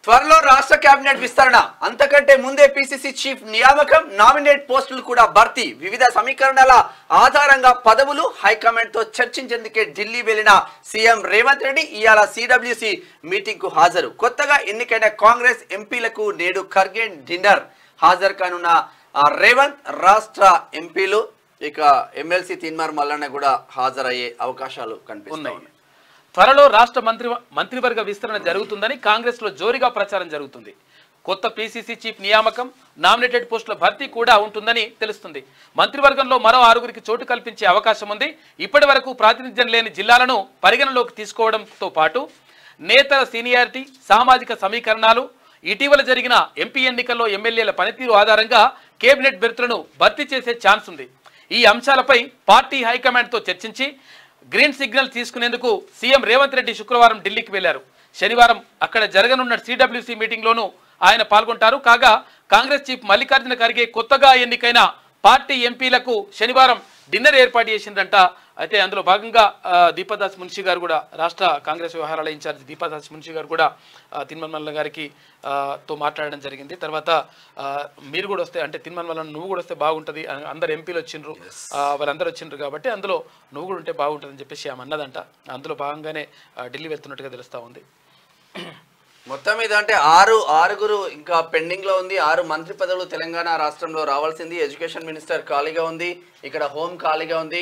త్వరలో రాష్ట్ర కేబినెట్ విస్తరణ అంతకంటే ముందే పిసిసి చీఫ్ నియామకం నామినేట్ పోస్టులు కూడా భర్తీ వివిధ సమీకరణాల ఆధారంగా పదవులు హైకమాండ్ తో చర్చించేందుకే ఢిల్లీ వెళ్లిన సీఎం రేవంత్ రెడ్డి ఇయాల సిడబ్ల్యూసి మీటింగ్ కు హాజరు కొత్తగా ఎన్నికైన కాంగ్రెస్ ఎంపీలకు నేడు ఖర్గే డిన్నర్ హాజరు కానున్న రేవంత్ రాష్ట్ర ఎంపీలు ఇక ఎమ్మెల్సీ తీన్మార్ మల్లన్న కూడా హాజరయ్యే అవకాశాలు కనిపిస్తున్నాయి త్వరలో రాష్ట్ర మంత్రివర్గ విస్తరణ జరుగుతుందని కాంగ్రెస్ లో జోరుగా ప్రచారం జరుగుతుంది కొత్త పిసిసి చీఫ్ నియామకం నామినేటెడ్ పోస్టుల భర్తీ కూడా ఉంటుందని తెలుస్తుంది మంత్రివర్గంలో మరో 6గురికి చోటు కల్పించే అవకాశం ఉంది ఇప్పటివరకు ప్రాతినిధ్యం లేని జిల్లాలను పరిగణలోకి తీసుకోవడంతో పాటు నేతల సీనియారిటీ సామాజిక సమీకరణాలు ఇటీవల జరిగిన ఎంపీ ఎన్నికల్లో ఎమ్మెల్యేల పనితీరు ఆధారంగా కేబినెట్ బెర్తులను భర్తీ చేసే ఛాన్స్ ఉంది ఈ అంశాలపై పార్టీ హైకమాండ్ తో చర్చించి గ్రీన్ సిగ్నల్ తీసుకునేందుకు సీఎం రేవంత్ రెడ్డి శుక్రవారం ఢిల్లీకి వెళ్లారు శనివారం అక్కడ జరగనున్న సిడబ్ల్యూసి మీటింగ్ లోనూ ఆయన పాల్గొంటారు కాగా కాంగ్రెస్ చీఫ్ మల్లికార్జున ఖర్గే కొత్తగా ఎన్నికైన పార్టీ ఎంపీలకు శనివారం డిన్నర్ ఏర్పాటు చేసిందంట అయితే అందులో భాగంగా దీపాదాస్ మున్షి గారు కూడా రాష్ట్ర కాంగ్రెస్ వ్యవహారాల ఇన్ఛార్జ్ దీపాదాస్ మున్షి గారు కూడా తీన్మార్ మల్లన్న గారికి తో మాట్లాడడం జరిగింది తర్వాత మీరు కూడా వస్తే అంటే తీన్మార్ మల్లన్న నువ్వు కూడా వస్తే బాగుంటుంది అందరు ఎంపీలు వచ్చిండ్రు వాళ్ళందరూ వచ్చిండ్రు కాబట్టి అందులో నువ్వు కూడా ఉంటే బాగుంటుంది అని చెప్పేసి ఆమె అన్నదంట అందులో భాగంగానే ఢిల్లీ వెళ్తున్నట్టుగా తెలుస్తూ ఉంది మొత్తం మీద అంటే ఆరుగురు ఇంకా పెండింగ్ లో ఉంది 6 మంత్రి పదవులు తెలంగాణ రాష్ట్రంలో రావాల్సింది ఎడ్యుకేషన్ మినిస్టర్ ఖాళీగా ఉంది ఇక్కడ హోం ఖాళీగా ఉంది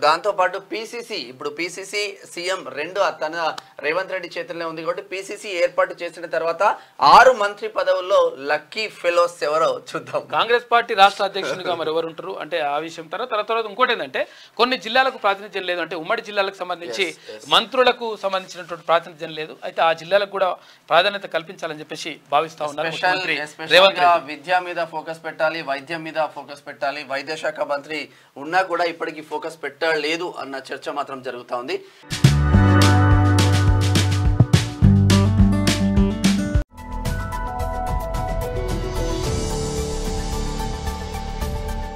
దాంతో పాటు పిసిసి ఇప్పుడు పిసిసి సీఎం 2 తన రేవంత్ రెడ్డి చేతుల్లో ఉంది కాబట్టి పిసిసి ఏర్పాటు చేసిన తర్వాత 6 మంత్రి పదవుల్లో లక్కీ ఫెలోస్ ఎవరో చూద్దాం కాంగ్రెస్ పార్టీ రాష్ట్ర అధ్యక్షునిగా మరి ఎవరు ఉంటారు అంటే ఆ విషయం తర్వాత ఇంకోటి ఏంటంటే కొన్ని జిల్లాలకు ప్రాతినిధ్యం లేదు అంటే ఉమ్మడి జిల్లాలకు సంబంధించి మంత్రులకు సంబంధించినటువంటి ప్రాతినిధ్యం లేదు అయితే ఆ జిల్లాలకు కూడా ప్రాధాన్యత కల్పించాలని చెప్పేసి భావిస్తా ఉన్నారు రేవంత్ రెడ్డి విద్య మీద ఫోకస్ పెట్టాలి వైద్యం మీద ఫోకస్ పెట్టాలి వైద్య శాఖ మంత్రి ఉన్నా కూడా ఇప్పటికీ ఫోకస్ పెట్టలేదు అన్న చర్చ మాత్రం జరుగుతా ఉంది